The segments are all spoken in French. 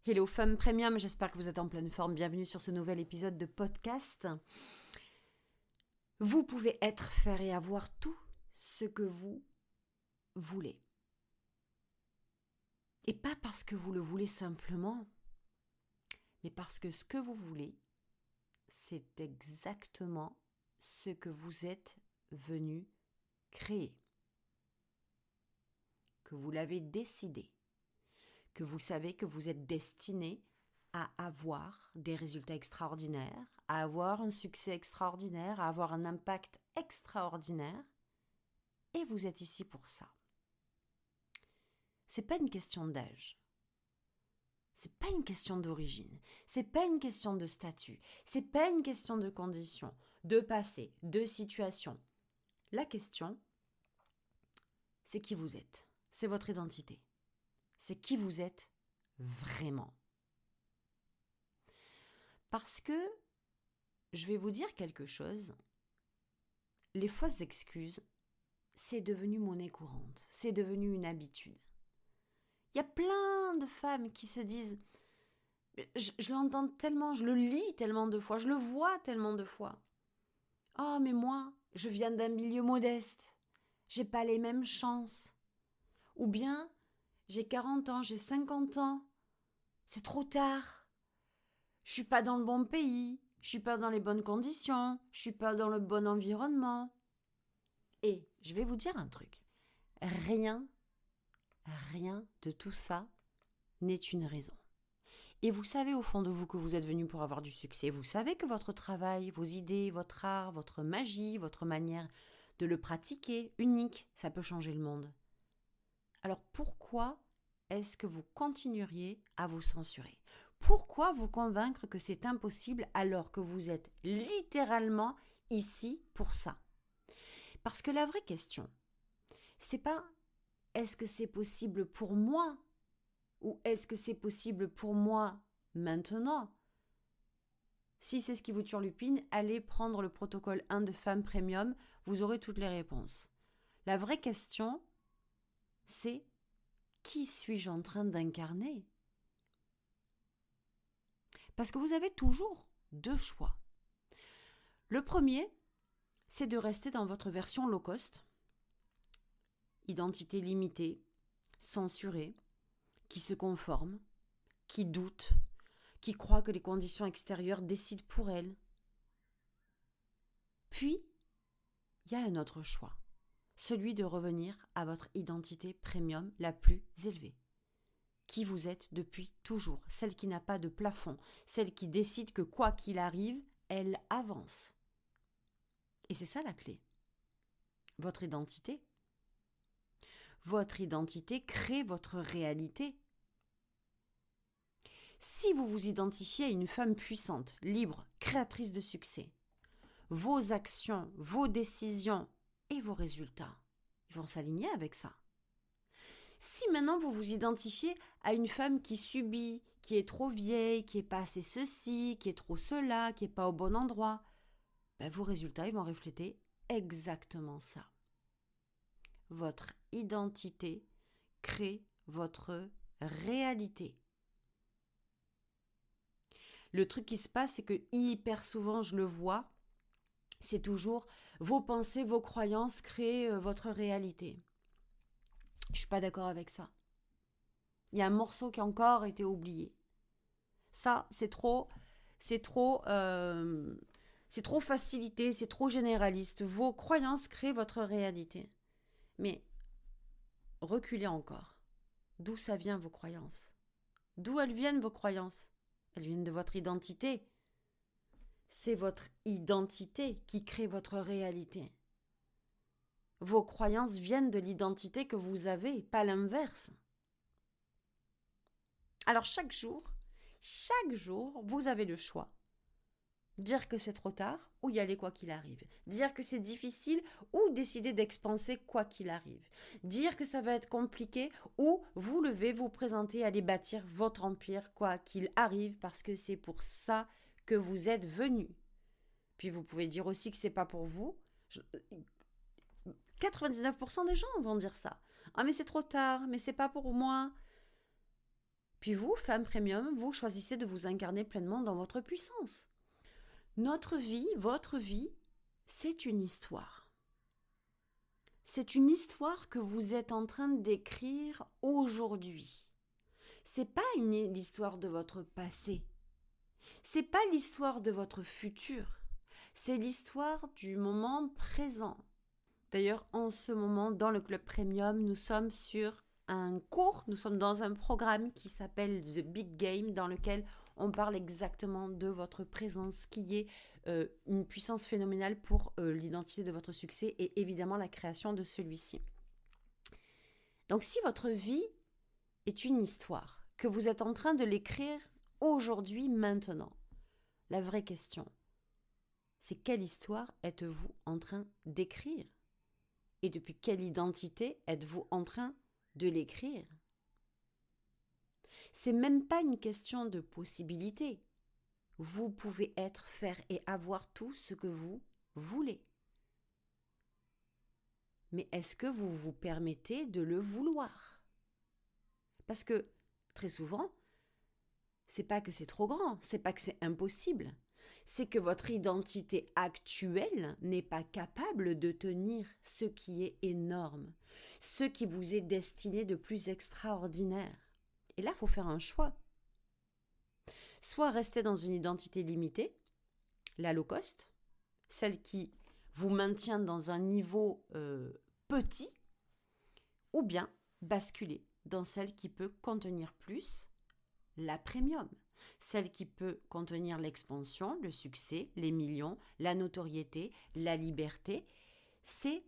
Hello Femme Premium, j'espère que vous êtes en pleine forme. Bienvenue sur ce nouvel épisode de podcast. Vous pouvez être, faire et avoir tout ce que vous voulez. Et pas parce que vous le voulez simplement, mais parce que ce que vous voulez, c'est exactement ce que vous êtes venu créer. Que vous l'avez décidé. Que vous savez que vous êtes destiné à avoir des résultats extraordinaires, à avoir un succès extraordinaire, à avoir un impact extraordinaire, et vous êtes ici pour ça. C'est pas une question d'âge, c'est pas une question d'origine, c'est pas une question de statut, c'est pas une question de conditions, de passé, de situation. La question, c'est qui vous êtes, c'est votre identité, c'est qui vous êtes vraiment. Parce que je vais vous dire quelque chose, les fausses excuses, c'est devenu monnaie courante, c'est devenu une habitude. Il y a plein de femmes qui se disent, je l'entends tellement, je le lis tellement de fois, je le vois tellement de fois. Oh, mais moi, je viens d'un milieu modeste, j'ai pas les mêmes chances. Ou bien, j'ai 40 ans, j'ai 50 ans, c'est trop tard. Je suis pas dans le bon pays, je suis pas dans les bonnes conditions, je suis pas dans le bon environnement. Et je vais vous dire un truc. Rien de tout ça n'est une raison. Et vous savez au fond de vous que vous êtes venu pour avoir du succès. Vous savez que votre travail, vos idées, votre art, votre magie, votre manière de le pratiquer, unique, ça peut changer le monde. Alors pourquoi est-ce que vous continueriez à vous censurer ? Pourquoi vous convaincre que c'est impossible alors que vous êtes littéralement ici pour ça ? Parce que la vraie question, c'est pas est-ce que c'est possible pour moi ou est-ce que c'est possible pour moi maintenant ? Si c'est ce qui vous turlupine, allez prendre le protocole 1 de Femme Premium, vous aurez toutes les réponses. La vraie question, c'est qui suis-je en train d'incarner ? Parce que vous avez toujours deux choix. Le premier, c'est de rester dans votre version low cost, identité limitée, censurée, qui se conforme, qui doute, qui croit que les conditions extérieures décident pour elle. Puis, il y a un autre choix, celui de revenir à votre identité premium la plus élevée. Qui vous êtes depuis toujours, celle qui n'a pas de plafond, celle qui décide que quoi qu'il arrive, elle avance. Et c'est ça la clé. Votre identité. Votre identité crée votre réalité. Si vous vous identifiez à une femme puissante, libre, créatrice de succès, vos actions, vos décisions et vos résultats, ils vont s'aligner avec ça. Si maintenant vous vous identifiez à une femme qui subit, qui est trop vieille, qui est pas assez ceci, qui est trop cela, qui est pas au bon endroit, vos résultats ils vont refléter exactement ça. Votre identité crée votre réalité. Le truc qui se passe, c'est que hyper souvent, je le vois, c'est toujours vos pensées, vos croyances créent votre réalité. Je suis pas d'accord avec ça. Il y a un morceau qui a encore été oublié. Ça, c'est trop facilité, c'est trop généraliste. Vos croyances créent votre réalité. Mais reculez encore. D'où ça vient vos croyances ? D'où elles viennent vos croyances ? Elles viennent de votre identité. C'est votre identité qui crée votre réalité. Vos croyances viennent de l'identité que vous avez, pas l'inverse. Alors chaque jour, vous avez le choix. Dire que c'est trop tard ou y aller quoi qu'il arrive. Dire que c'est difficile ou décider d'expanser quoi qu'il arrive. Dire que ça va être compliqué ou vous lever, vous présenter, aller bâtir votre empire quoi qu'il arrive parce que c'est pour ça que vous êtes venu. Puis vous pouvez dire aussi que c'est pas pour vous. 99% des gens vont dire ça. Ah mais c'est trop tard, mais c'est pas pour moi. Puis vous, femme premium, vous choisissez de vous incarner pleinement dans votre puissance. Notre vie, votre vie, c'est une histoire. C'est une histoire que vous êtes en train d'écrire aujourd'hui. C'est pas l'histoire de votre passé. C'est pas l'histoire de votre futur. C'est l'histoire du moment présent. D'ailleurs, en ce moment, dans le Club Premium, nous sommes sur un cours, nous sommes dans un programme qui s'appelle The Big Game, dans lequel on parle exactement de votre présence, qui est une puissance phénoménale pour l'identité de votre succès et évidemment la création de celui-ci. Donc si votre vie est une histoire, que vous êtes en train de l'écrire aujourd'hui, maintenant, la vraie question, c'est quelle histoire êtes-vous en train d'écrire ? Et depuis quelle identité êtes-vous en train de l'écrire ? C'est même pas une question de possibilité. Vous pouvez être, faire et avoir tout ce que vous voulez. Mais est-ce que vous vous permettez de le vouloir ? Parce que très souvent, c'est pas que c'est trop grand, c'est pas que c'est impossible. C'est que votre identité actuelle n'est pas capable de tenir ce qui est énorme, ce qui vous est destiné de plus extraordinaire. Et là, il faut faire un choix. Soit rester dans une identité limitée, la low cost, celle qui vous maintient dans un niveau petit, ou bien basculer dans celle qui peut contenir plus, la premium. Celle qui peut contenir l'expansion, le succès, les millions, la notoriété, la liberté. C'est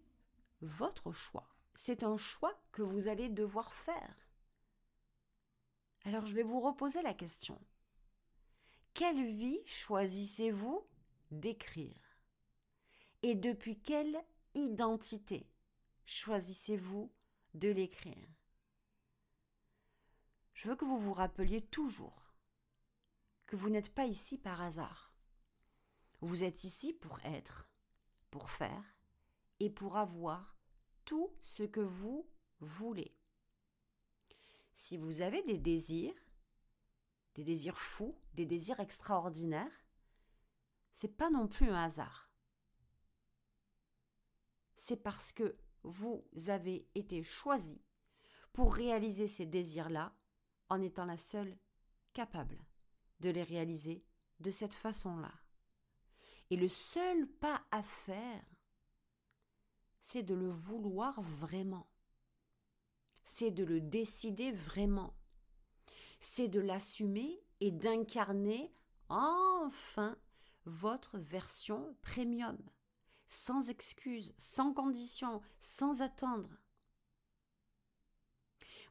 votre choix. C'est un choix que vous allez devoir faire. Alors je vais vous reposer la question. Quelle vie choisissez-vous d'écrire ? Et depuis quelle identité choisissez-vous de l'écrire ? Je veux que vous vous rappeliez toujours que vous n'êtes pas ici par hasard. Vous êtes ici pour être, pour faire et pour avoir tout ce que vous voulez. Si vous avez des désirs fous, des désirs extraordinaires, c'est pas non plus un hasard. C'est parce que vous avez été choisi pour réaliser ces désirs-là en étant la seule capable de les réaliser de cette façon-là. Et le seul pas à faire, c'est de le vouloir vraiment. C'est de le décider vraiment. C'est de l'assumer et d'incarner enfin votre version premium. Sans excuse, sans condition, sans attendre.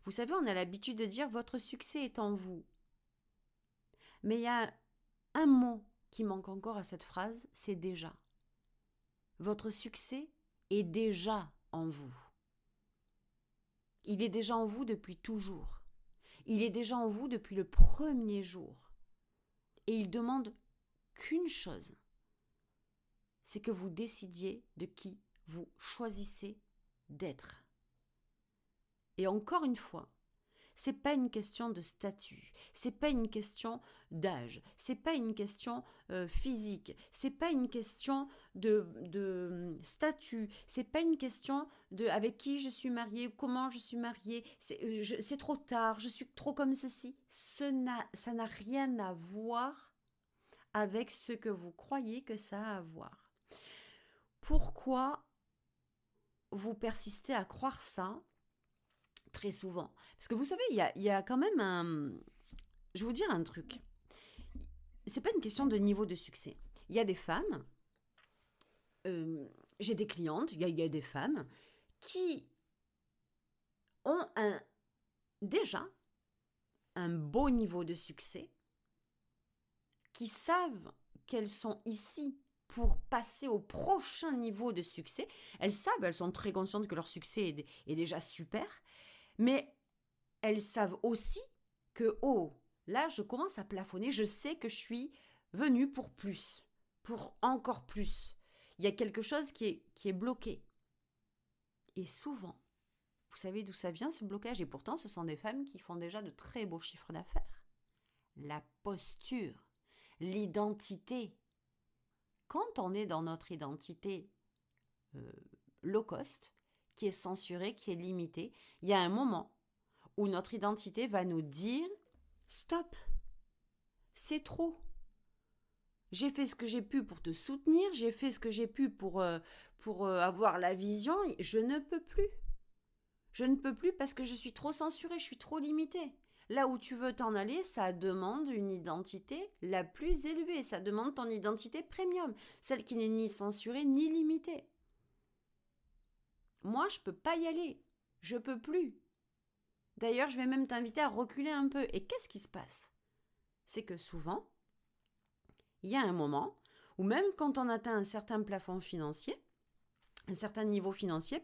Vous savez, on a l'habitude de dire « votre succès est en vous ». Mais il y a un mot qui manque encore à cette phrase, c'est déjà. Votre succès est déjà en vous. Il est déjà en vous depuis toujours. Il est déjà en vous depuis le premier jour. Et il demande qu'une chose, c'est que vous décidiez de qui vous choisissez d'être. Et encore une fois, c'est pas une question de statut, c'est pas une question d'âge, c'est pas une question physique, c'est pas une question de statut, c'est pas une question de avec qui je suis mariée, comment je suis mariée, c'est trop tard, je suis trop comme ceci. Ça n'a rien à voir avec ce que vous croyez que ça a à voir. Pourquoi vous persistez à croire ça ? Très souvent. Parce que vous savez, il y a quand même un... Je vais vous dire un truc. C'est pas une question de niveau de succès. Il y a des femmes, j'ai des clientes, il y a des femmes qui ont déjà un beau niveau de succès, qui savent qu'elles sont ici pour passer au prochain niveau de succès. Elles savent, elles sont très conscientes que leur succès est déjà super, mais elles savent aussi que, là, je commence à plafonner, je sais que je suis venue pour plus, pour encore plus. Il y a quelque chose qui est bloqué. Et souvent, Vous savez d'où ça vient ce blocage? Et pourtant, ce sont des femmes qui font déjà de très beaux chiffres d'affaires. La posture, l'identité. Quand on est dans notre identité low cost, qui est censurée, qui est limitée, il y a un moment où notre identité va nous dire « Stop, c'est trop ». J'ai fait ce que j'ai pu pour te soutenir, j'ai fait ce que j'ai pu pour avoir la vision, je ne peux plus. Je ne peux plus parce que je suis trop censurée, je suis trop limitée. Là où tu veux t'en aller, ça demande une identité la plus élevée, ça demande ton identité premium, celle qui n'est ni censurée ni limitée. Moi, je ne peux pas y aller, je ne peux plus. D'ailleurs, je vais même t'inviter à reculer un peu. Et qu'est-ce qui se passe? C'est que souvent, il y a un moment où même quand on atteint un certain plafond financier, un certain niveau financier,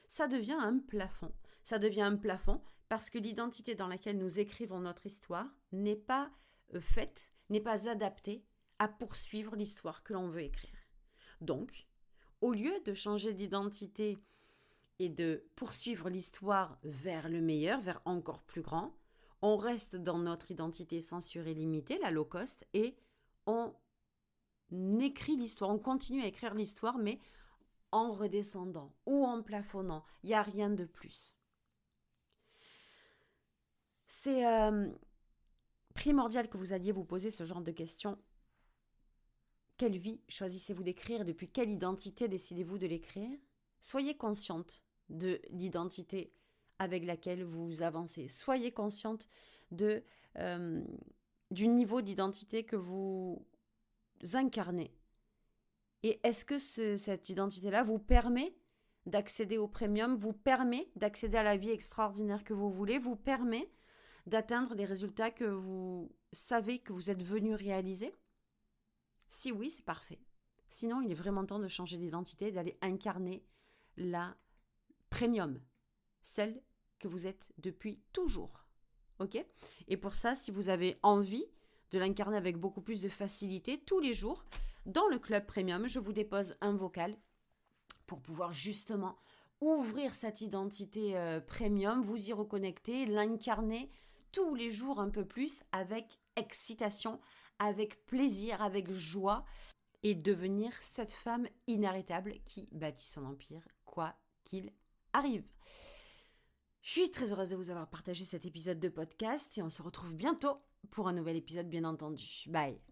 ça devient un plafond. Ça devient un plafond parce que l'identité dans laquelle nous écrivons notre histoire n'est pas faite, n'est pas adaptée à poursuivre l'histoire que l'on veut écrire. Donc, au lieu de changer d'identité et de poursuivre l'histoire vers le meilleur, vers encore plus grand, on reste dans notre identité censurée limitée, la low cost, et on écrit l'histoire, on continue à écrire l'histoire, mais en redescendant ou en plafonnant. Il n'y a rien de plus. C'est primordial que vous alliez vous poser ce genre de questions. Quelle vie choisissez-vous d'écrire? Depuis quelle identité décidez-vous de l'écrire? Soyez consciente de l'identité avec laquelle vous avancez. Soyez consciente du niveau d'identité que vous incarnez. Et est-ce que cette identité-là vous permet d'accéder au premium, vous permet d'accéder à la vie extraordinaire que vous voulez, vous permet d'atteindre les résultats que vous savez que vous êtes venu réaliser? Si oui, c'est parfait. Sinon, il est vraiment temps de changer d'identité, d'aller incarner la premium, celle que vous êtes depuis toujours. Ok? Et pour ça, si vous avez envie de l'incarner avec beaucoup plus de facilité, tous les jours, dans le club premium, je vous dépose un vocal pour pouvoir justement ouvrir cette identité premium, vous y reconnecter, l'incarner tous les jours un peu plus avec excitation, avec plaisir, avec joie et devenir cette femme inarrêtable qui bâtit son empire, quoi qu'il arrive. Je suis très heureuse de vous avoir partagé cet épisode de podcast et on se retrouve bientôt pour un nouvel épisode bien entendu. Bye!